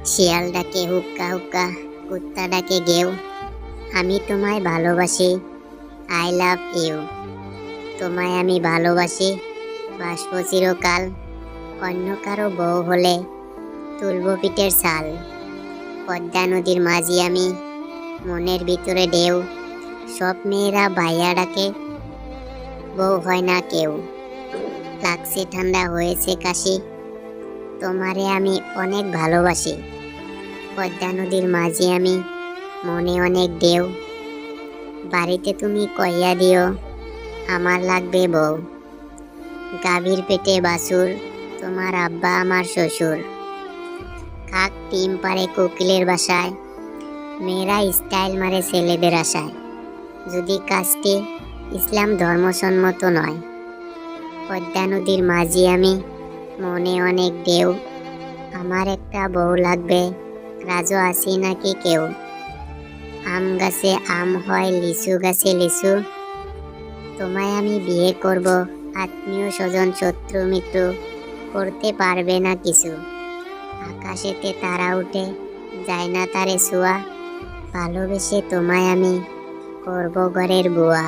শিয়াল ডাকে হুক্কা হুক্কা, কুত্তা ডাকে গেও। আমি তোমায় ভালোবাসি, আই লাভ ইউ। তোমায় আমি ভালোবাসি, বাসবো চিরকাল। অন্য কারো বউ হলে তুলবো পিঠের ছাল। পদ্মা নদীর মাঝি আমি, মনের ভিতরে ঢেউ। সব মেয়েরা ভাইয়া ডাকে, বউ হয় না কেউ। লাগছে ঠান্ডা হয়েছে কাশি, তোমারে আমি অনেক ভালোবাসি। পদ্মা নদীর মাঝি আমি, মনে অনেক ঢেউ। বাড়িতে তুমি কইয়া দিও, আমার লাগবে বউ। গাভীর পেটে বাছুর, তোমার আব্বা আমার শ্বশুর। কাক ডিম পারে কোকিলের বাসায়, মেয়েরা স্টাইল মারে ছেলেদের আশায়। যদি কাজটি ইসলাম ধর্মসম্মত নয়। পদ্মা নদীর মাঝি আমি, মনে অনেক ঢেউ। আমার একটা বউ লাগবে, রাজু আছি নাকি কেউ। আম গাছে আম হয়, লিচু গাছে লিচু। তোমায় আমি বিয়ে করব, আত্মীয় স্বজন শত্রু মিত্র করতে পারবে না কিছু। আকাশেতে তারা উঠে, যায় না তারে ছোঁয়া। ভালোবেসে তোমায় আমি করব ঘরের বুয়া।